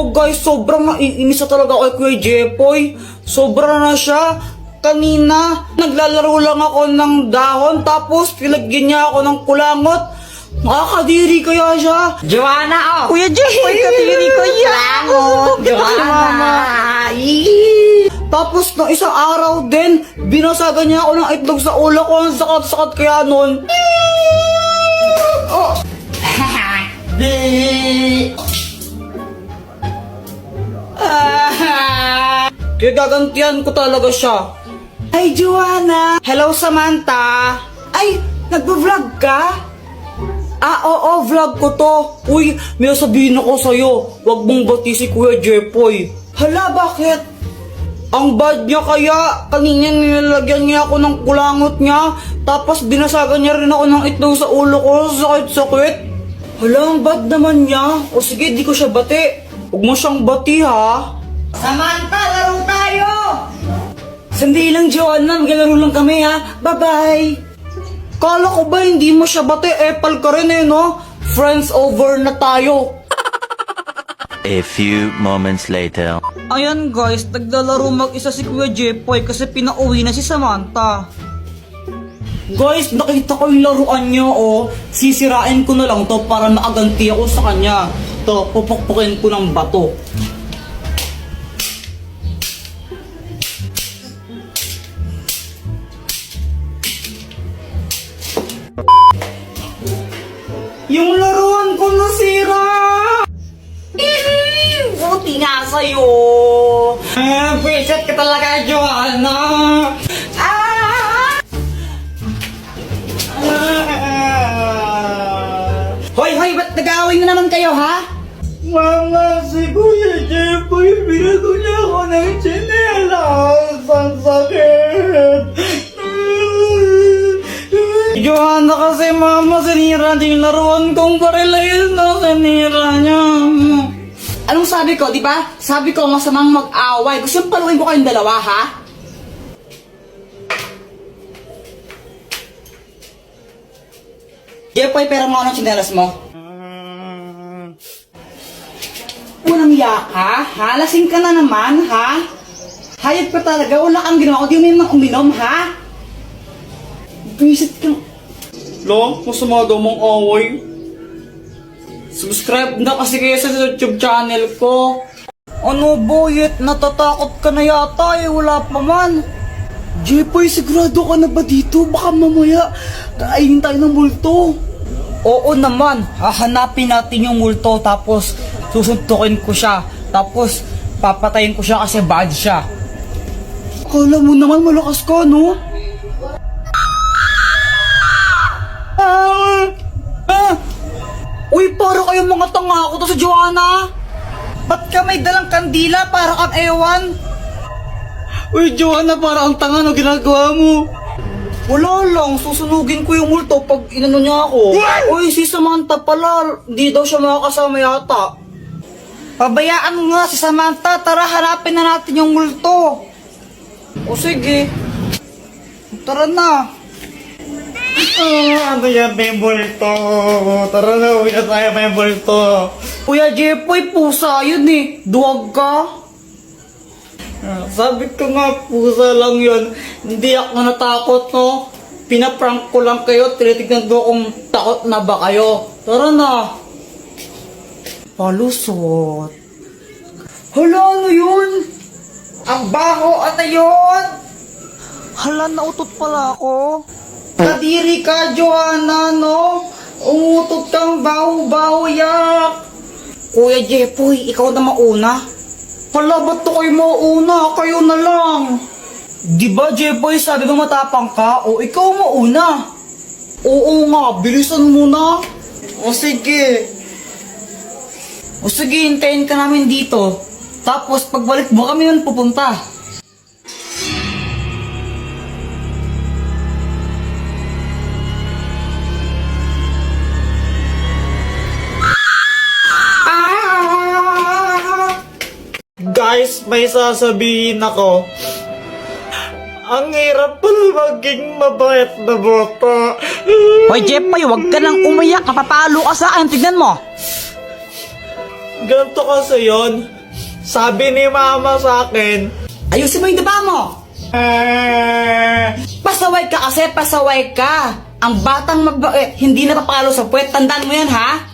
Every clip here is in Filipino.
to guys, sobrang naiinis na talaga ako kay Kuya Jepoy. Sobra na siya. Kanina, naglalaro lang ako ng dahon, tapos pinagyan niya ako ng kulangot. Nakakadiri kaya siya. Joanna, oh! Kuya Jepoy, kadiri ko yan. Joanna! Tapos nung isang araw din, binasagan niya ako ng itlog sa ulo ko. Ang sakat-sakat kaya nun. Oh. Kaya gagantihan ko talaga siya. Ay, Joanna! Hello, Samantha! Ay, nagbo-vlog ka? Ah, oo, vlog ko to. Uy, may sabihin ako sa'yo. Huwag mong bati si Kuya Jepoy. Hala, bakit? Ang bad niya kaya. Kanina nilalagyan niya ako ng kulangot niya. Tapos binasagan niya rin ako ng itlog sa ulo ko. Sakit-sakit. Hala, ang bad naman niya. O sige, di ko siya bati. Huwag mo siyang bati, ha? Samantha, laro tayo! Sandali lang, Joanna. Maglalaro lang kami, ha? Bye-bye! Kala ko ba hindi mo siya bati? Epal ka rin eh, no? Friends over na tayo. A few moments later. Ayan guys, naglalaro mag-isa si Kuya Jepoy kasi pinauwi na si Samantha. Guys, nakita ko yung laruan niyo, oh. Sisirain ko na lang to para makaganti ako sa kanya. To, pupukpukin ko ng bato. Yung laruan ko nasira! Buti nga sa'yo! Visit ka talaga, Joanna! Hoy, ba't nag-aaway na naman kayo, ha? Mama, si Kuya Jepoy, binago niya ako ng tsinelas! Ang sakit! Joanna kasi, mama, sinira niya yung laruan kong barilayan na sinira niya. Anong sabi ko, di ba? Sabi ko, masamang mag-away. Gusto yung paluin ko kayong dalawa, ha? Jepoy, pera mo ng tsinelas mo. Unang yaka, ha? Lasing ka na naman, ha? Hayop ka talaga, wala kang ginawa. Di mo naman uminom, ha? Visit ka. Lo, masama daw mong away. Subscribe na kasi kayo sa YouTube channel ko. Ano boyet, natatakot ka na yata eh, wala pa man. Jepoy, sigurado ka na ba dito? Baka mamaya kainin tayo ng multo. Oo naman, hahanapin natin yung multo tapos susuntukin ko siya. Tapos papatayin ko siya kasi bad siya. Akala mo naman malakas ka, no? Uy, para kayong mga tanga ko to sa Joanna. Ba't ka may dalang kandila para kang ewan? Uy, Joanna, para ang tanga, no ginagawa mo? Wala lang, susunugin ko yung multo pag inano niya ako. Uy, si Samantha pala, di daw siya makakasama yata. Pabayaan mo nga si Samantha, tara hanapin na natin yung multo. O sige, tara na. Ano yan, may multo? Tara na, uwi na tayo, may multo. Kuya Jepoy, pusa yun eh. Duwag ka. Sabi ko nga, pusa lang yun. Hindi ako natakot, no? Pinaprank ko lang kayo. Tinitignan ko kung takot na ba kayo. Tara na. Palusot. Hala, ano yun? Ang baho, ano yun? Hala, nautot pala ako. Kadiri ka, Joanna, no? Umutot kang baho-baho, yak. Kuya Jepoy, ikaw na mauna. Hala, ba't to kayo mauna? Kayo na lang. Diba, Jepoy, sabi mo matapang ka? O, ikaw mauna. Oo nga, bilisan mo na. O, sige. O, sige, hintayin ka namin dito. Tapos, pagbalik mo kami nun pupunta. Guys, may sasabihin ako. Ang hirap pala maging mabait na bata. Hoy, Jepoy, huwag ka nang umiyak. Napapalo ka sa akin. Tignan mo. Ganito kasi yun. Sabi ni mama sa akin, Ayusin mo yung daba mo! Pasaway ka kasi, pasaway ka! Ang batang hindi napapalo sa puwet, tandaan mo yan, ha?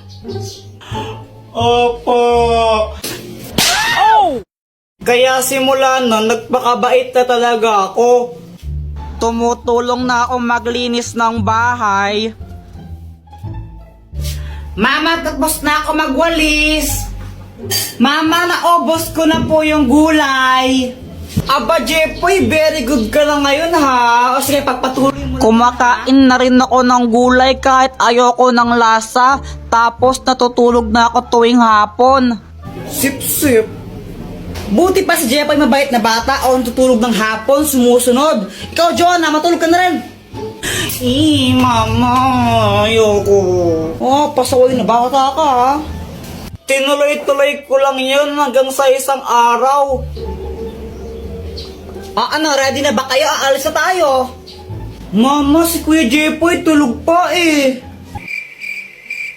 Opo. Kaya simula nun, nagpakabait na talaga ako. Tumutulong na ako maglinis ng bahay. Mama, tapos na ako magwalis! Mama, naubos ko na po yung gulay! Aba, Jepoy, very good ka na ngayon ha. O sige, pagpatuloy mo. Kumakain na rin ako ng gulay kahit ayoko ng lasa, tapos natutulog na ako tuwing hapon. Sip-sip. Buti pa si Jepoy mabait na bata o natutulog ng hapon, sumusunod. Ikaw, Jonah, matulog ka na rin. Mama, ayoko. Oh, pasaway na bata ka ha. Tinuloy-tuloy ko lang yun hanggang sa isang araw. Ano, ready na ba kayo? Aalis na tayo. Mama, si Kuya Jepoy tulog pa eh.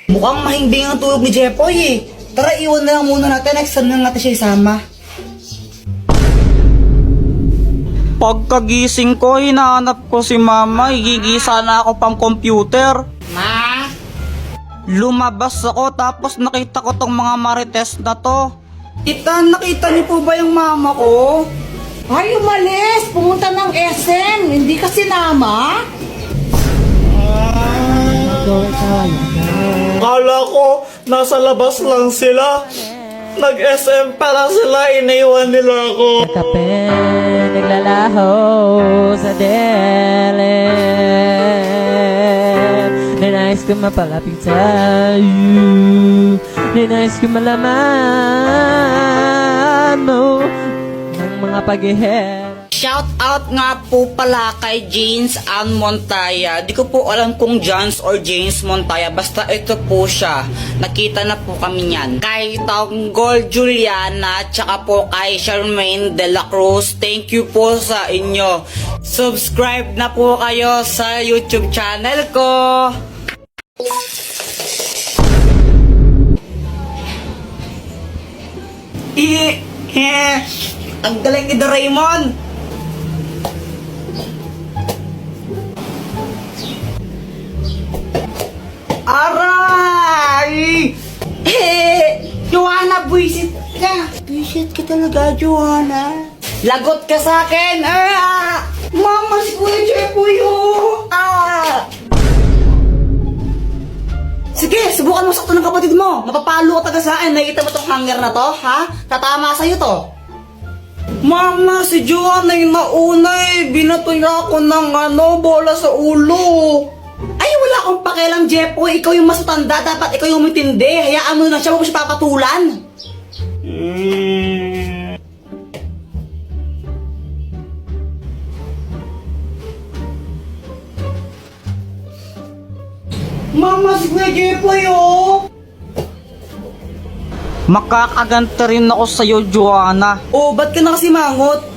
Mukhang mahimbing ang tulog ni Jepoy eh. Tara, iwan na lang muna natin. Next time na natin siya isama. Pagkagising ko, hinahanap ko si Mama. Higigisa na ako pang computer. Ma? Lumabas ako tapos nakita ko tong mga marites na to. Tita, nakita niyo po ba yung mama ko? Ay, umalis! Pumunta ng SM! Hindi ka sinama? Kala ko, nasa labas lang sila. Nag-SM para sila, iniwan nila ako. Kape, naglalaho sa dilim. Ninais ko mapalapit sa'yo. Ninais ko malaman mo ng mga pag-ihera. Shout out nga po pala kay James Ann Montaya. Di ko po alam kung Jans or James Montaya. Basta ito po siya. Nakita na po kami niyan. Kay Tanggol Juliana, tsaka po kay Charmaine De La Cruz. Thank you po sa inyo. Subscribe na po kayo sa YouTube channel ko. Ang galing ni Doraemon. Aray! Joanna, buisit ka. Buisit ka talaga, Joanna. Lagot ka sa akin. Mama, si Kuya Jepoy, oh! Sige, subukan mo sakto ng kapatid mo. Mapapalo ka taga sa akin. Nakikita mo tong hanger na to, ha? Tatama sa'yo to. Mama, si Joanna yung nauna eh. Binato niya ako ng bola sa ulo. Ay, wala akong pakialam, Jepoy. Ikaw yung mas matanda. Dapat ikaw yung umintindi. Hayaan mo na siya. Huwag mo siya papatulan. Mama, si Kuya Jepoy oh. Makakaganta rin ako sa'yo, Joanna. Oh, ba't ka na kasi mangot?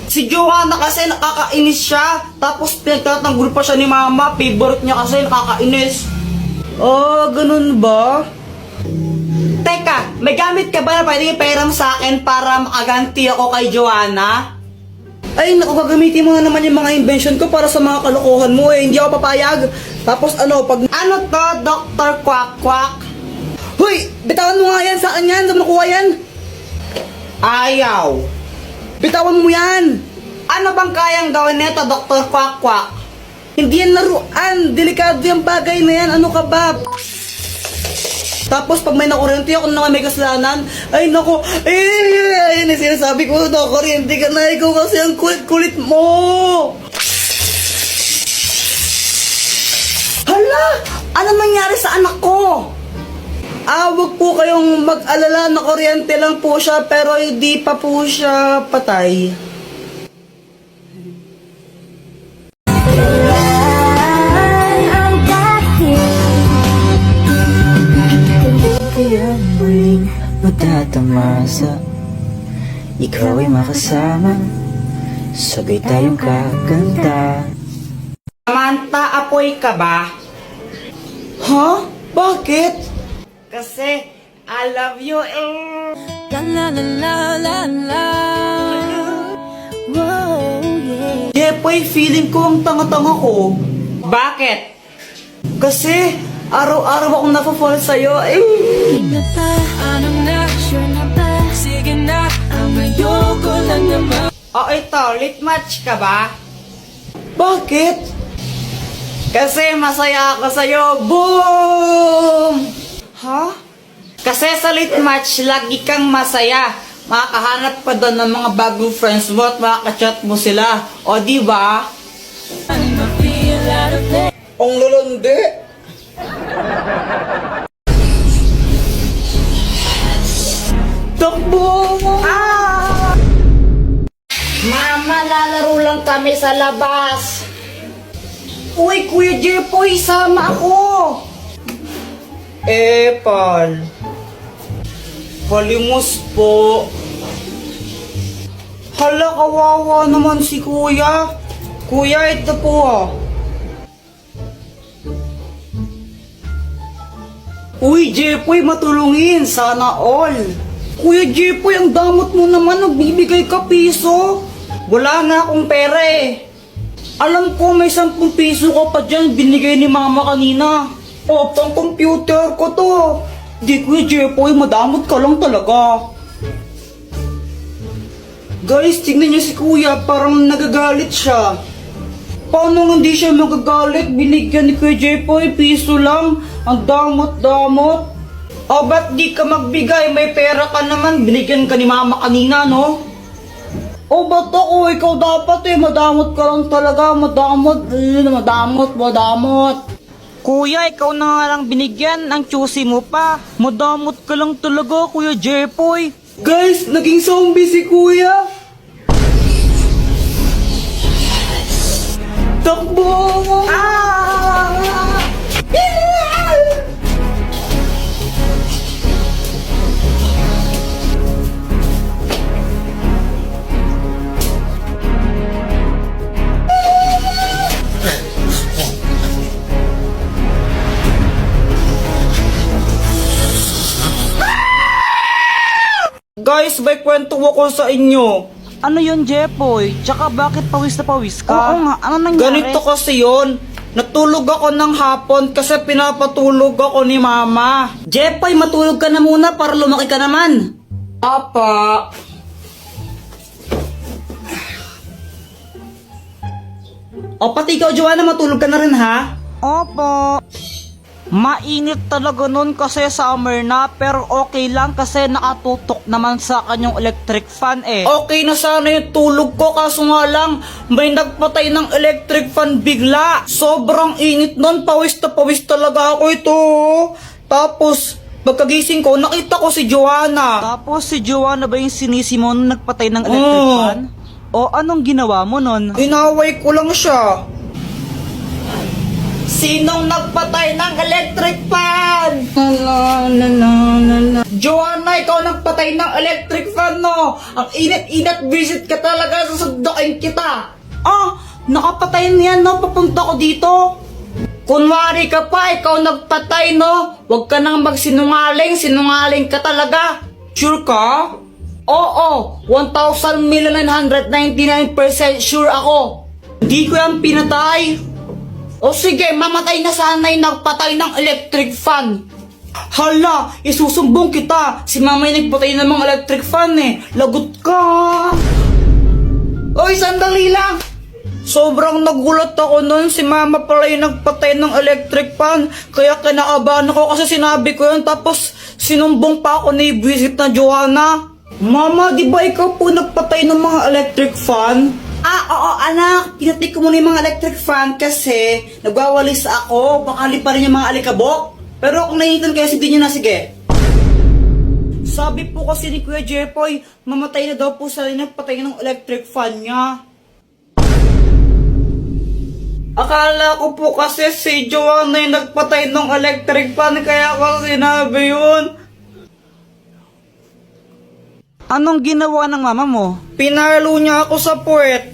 Si Joanna kasi nakakainis siya. Tapos pinagtatanggol pa siya ni Mama. Favorite niya kasi nakakainis. Oh, ganun ba? Teka, may gamit ka ba na pwede ipahiram sa akin para makaganti ako kay Joanna? Ay, naku, gagamitin mo na naman yung mga invention ko para sa mga kalokohan mo eh. Hindi ako papayag. Tapos pag... Ano to, Dr. Quack Quack? Hoy! Bitawan mo nga yan! Saan yan? Saan mo nakuha yan? Ayaw. Bitawan mo yan! Ano bang kayang gawin nito, Dr. Quack Quack? Hindi yan laruan! Delikado yung bagay na yan! Ano ka ba? Tapos pag may nakuryente ako naman may kasalanan, ay nako, ayun yung sinasabi ko, nakuryente ka na, ikaw kasi ang kulit-kulit mo! Hala! Ano nangyari sa anak ko? Wag po kayong mag-alala, na kuryente lang po siya, pero hindi pa po siya patay. Kaya muling magtatamasa, ikaw ay makasama, sabay tayong kakanta. Samantha, apoy ka ba? Ha? Bakit? Kasi, I love you. La la la la la la. Whoa, yeah. Jepoy, feeling ko ang tanga-tanga ko. Bakit? Kasi, araw-araw akong napafall sa'yo. Na ba? Anong na? Sure na ba? Sige na, ang ayoko lang naman. O ito, late match ka ba? Bakit? Kasi masaya ako sa'yo. Boom! Ha? Kasi sa late match, lagi kang masaya. Makakahanap pa doon ng mga bagong friends mo at makakachat mo sila. O di ba? Ang lalandi. Takbo! Mama, lalaro lang kami sa labas. Uy, Kuya Jepoy, sama ako! Pal. Palimos po. Hala, kawawa naman si Kuya. Kuya, ito po ah. Uy, Jepoy, matulungin. Sana all. Kuya Jepoy, ang damot mo naman. Nagbibigay ka piso. Wala na akong pera eh. Alam ko may 10 piso ka pa dyan. Binigay ni mama kanina. O, pang computer ko to. Di, Kuya Jepoy, madamot ka lang talaga. Guys, tignan niyo si Kuya. Parang nagagalit siya. Paano hindi siya magagalit? Binigyan ni Kuya Jepoy, piso lang. Ang damot-damot. O, ba't di ka magbigay? May pera ka naman. Binigyan ka ni mama kanina, no? O, ba't ako? Ikaw dapat eh. Madamot ka lang talaga. Madamot. Madamot. Kuya, ikaw na nga lang binigyan. Ang choosy mo pa. Madamot ka lang talaga, Kuya Jepoy. Guys, naging zombie si Kuya. Takbo! Guys, may kwento ako sa inyo. Ano yun, Jepoy? Tsaka bakit pawis na pawis ka? Oo nga, ano nangyari? Ganito kasi yon. Natulog ako ng hapon kasi pinapatulog ako ni mama. Jepoy, matulog ka na muna para lumaki ka naman. Apa. O pati ikaw, Joanna, matulog ka na rin, ha? Opo. Mainit talaga nun kasi summer na, pero okay lang kasi nakatutok naman sa kanyang electric fan eh. Okay na sana yung tulog ko kaso nga lang may nagpatay ng electric fan bigla. Sobrang init nun, pawis na pawis talaga ako ito. Tapos pagkagising ko nakita ko si Joanna. Tapos si Joanna ba yung sinisi mo nung nagpatay ng electric fan? O anong ginawa mo nun? Inaway ko lang siya. Sinong nagpatay ng electric fan? Joanna, ikaw nagpatay ng electric fan, no? Ang init-init, visit ka talaga, susundukin kita. Nakapatay niyan, no? Papunta ko dito. Kunwari ka pa, ikaw nagpatay, no? Huwag ka nang magsinungaling, sinungaling ka talaga. Sure ka? Oo, 1,999% sure ako. Hindi ko yan pinatay. O sige, mamatay na sana yung nagpatay ng electric fan. Hala, isusumbong kita. Si mama yung nagpatay ng mga electric fan eh. Lagot ka. Oy, sandali lang. Sobrang nagulat ako nun. Si mama pala yung nagpatay ng electric fan. Kaya kinakabahan ako kasi sinabi ko yun. Tapos sinumbong pa ako ni visit na Joanna. Mama, di ba ikaw po nagpatay ng mga electric fan? Oo anak, pinatay ko muna yung mga electric fan kasi nagwawalis ako, baka liparin yung mga alikabok. Pero kung nainitan kayo, sige nyo na, sige. Sabi po kasi ni Kuya Jepoy, mamatay na daw po sa nagpatay ng electric fan niya. Akala ko po kasi si Joanna yung nagpatay ng electric fan, kaya ako sinabi yun. Anong ginawa ng mama mo? Pinalo niya ako sa puwet.